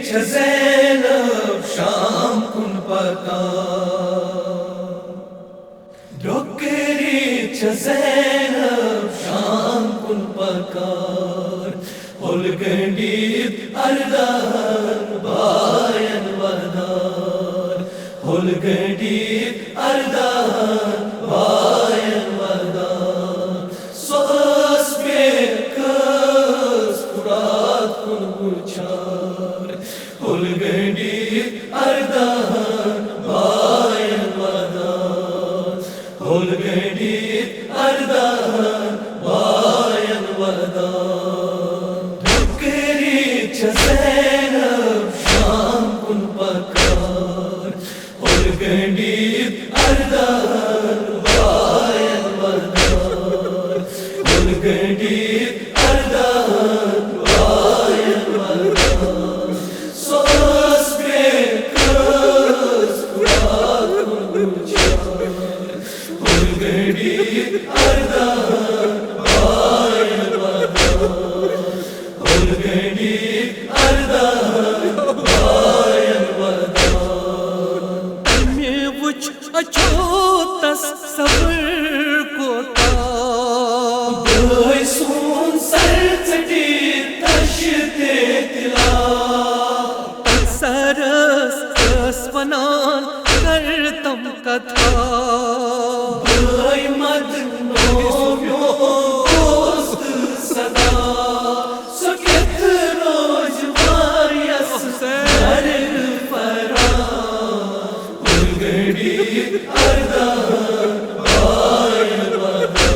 زینب شام کن پکا ڈوکری زینب شام کن پکار ہولگنڈیت اردان باین ودار ہولگنڈیت اردان باین ودار سوس بے کس پرات کن گچار ہولگنڈیت اردان باین ودار ہولگنڈیت اردان باین ودار ڈوکری زینب شام کن پکار ہولگنڈیت اردان باین ودار ہولگنڈیت اردان باین ودار سوس بے کس پرات کن گچار ہولگنڈیت اردان باین ودار ہولگنڈیت اردان باین ودار میں وچھ اچھوتس صبر کوتا بھائی سون سر ژٹی تشتے تلا سرس رس ونان کرتم کتھا بھائی مدنو دوست صدا سکت روز واریس در فرا ہولگنڈیت اردان باین ودار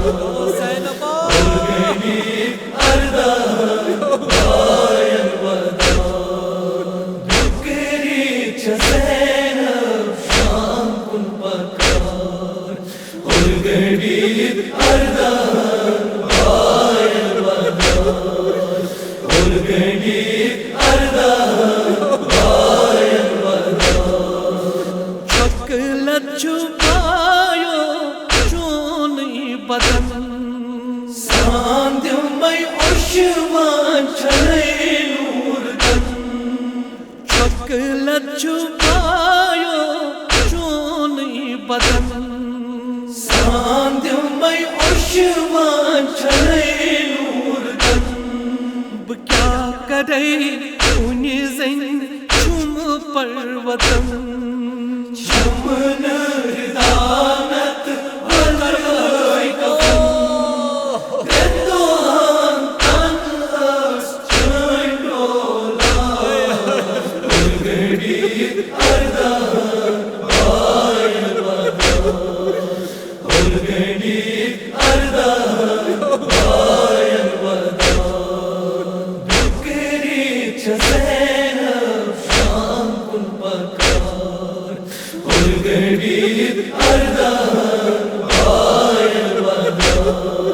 ہولگنڈیت اردان باین ودار ڈوکری زینب شام کن پکار ہولگنڈیت اردان باین ودار ہولگنڈیت اردان باین ودار چکلت چھپایو چونی بدن ساندیو میں عشوان چلے نور دن چکلت چھپایو چونی بدن ساندیو میں عشوان چلے نور دن کیا کرے انہی زن چھم پروتن چمن ردانت بلائی کفن گردوان تن اس چین ڈولا ہولگنڈیت اردان باین ودار ہولگنڈیت اردان باین ودار ڈوکری زینب شام کن پکار ہولگنڈیت اردان باین ودار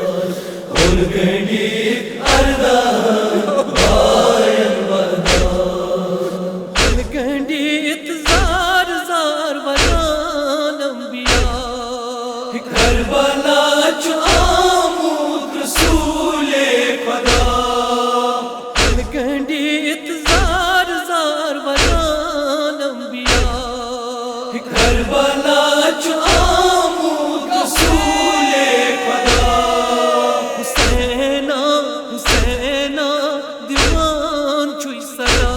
ہولگنڈیت اردان باین ودار ہولگنڈیت زار زار ودان انبیاء کربلا چو آمود رسول خدا ہولگنڈیت زار زار ودان انبیاء کربلا چو آمود رسول خدا حسینہ حسینہ دیوان چھوئی صدا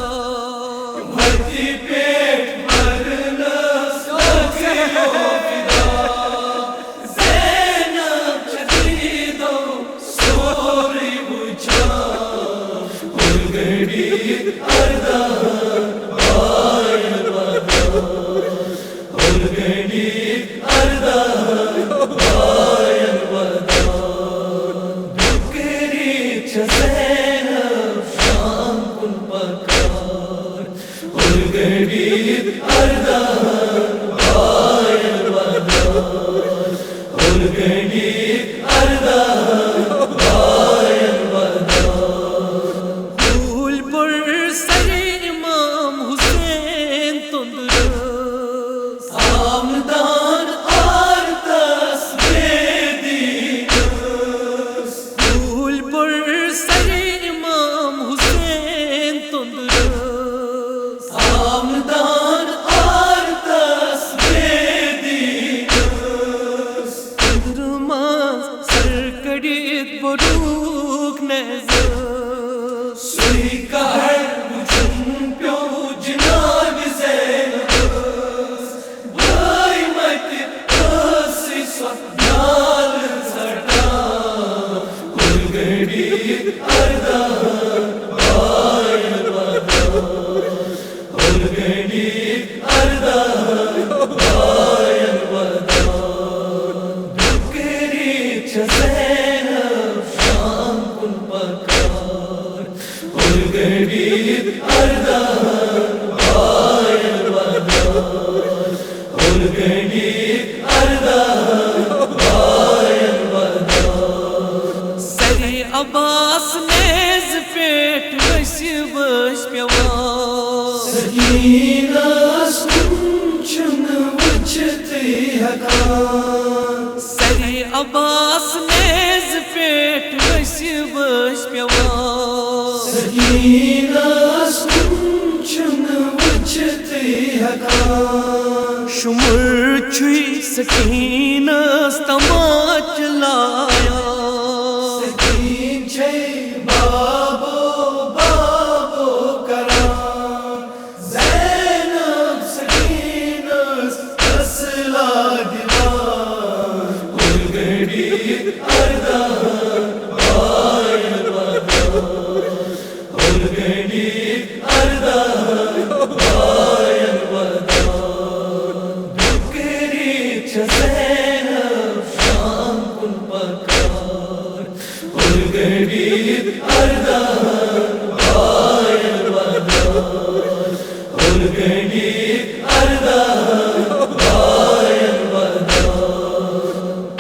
مرتی پیٹ مرنس لگیو فدا زینب چتیدو سوری بچا ہولگنڈیت اردان باین ودار ہولگنڈیت اردان باین ودار ڈوکری زینب شام کن پکار ہولگنڈیت اردان باین ودار ہولگنڈیت اردان باین ودار پھول پر سر امام حسین تندرست آمدان آرتس بے دینس پھول پر سر امام حسین تندرست arda bayan vadar Urganik arda bayan vadar Sari Abbas nez pet vış pyavan Sakinas kunchun vachti hakan Sari Abbas nez pet vış pyavan Sakinas kunchun vachti hakan Shumur chui sakinas tamach laya Sakin chay babo babo karan Zainab sakinas asla divan Urganik arda bayan vadar Urganik arda bayan vadar Bukri cha Zainab sham kun pakar Urganik arda bayan vadar Urganik arda bayan vadar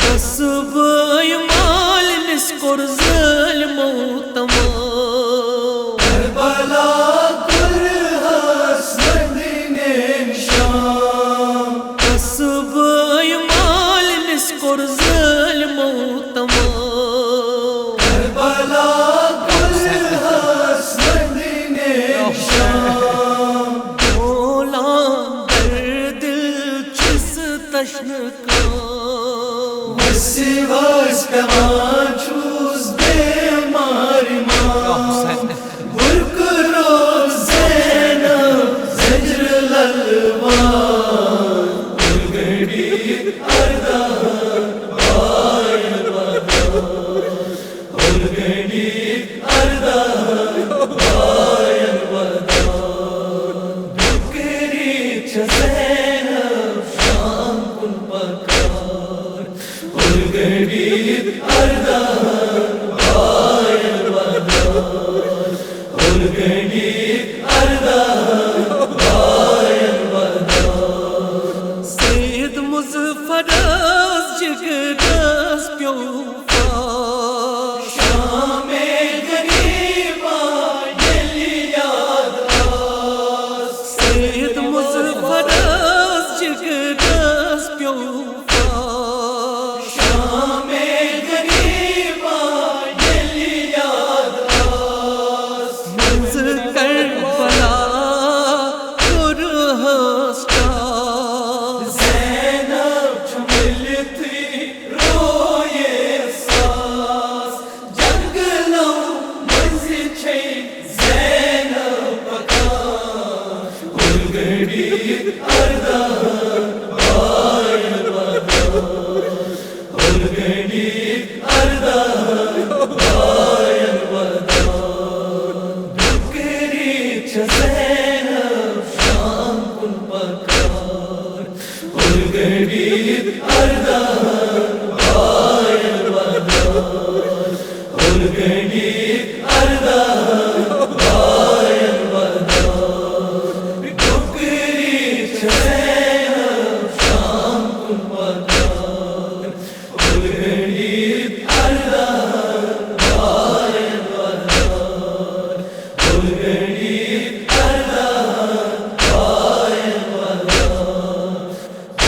Kasbay mal niskor zulmü tamam Kerbala gül hasredinin şam Kasbay mal niskor zulmü tamam Kerbala gül hasredinin şam Dolan dil çis taşnıka Vasivas kamaçuz bemari ma Vurkuro Zainab zecr lalvan Urganik arda bayan vadar Urganik arda bayan vadar Bukri cha Zainab sham kun pakar Urganik arda bayan vadar Urganik arda bayan vadar Seyyid Muzaffaraz jigras pyofa Şam-e gariba yeli yad az Seyyid Muzaffaraz jigras pyofa Şam-e gariba yeli yad az Manzil Karbala kurhasta Zainab çömelti roye saz Janglo manzil çey Zainab pakar Urganik arda bayan vadar Urganik arda bayan vadar Bukri cha Zainab sham kun pakar Urganik arda bayan vadar Urganik arda bayan vadar Bukri cha Zainab sham kun pakar Urganik arda bayan vadar Urganik arda bayan vadar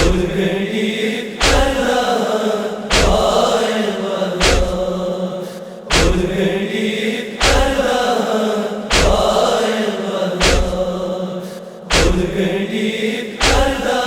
Urganik arda bayan vadar Urganik arda bayan vadar Urganik arda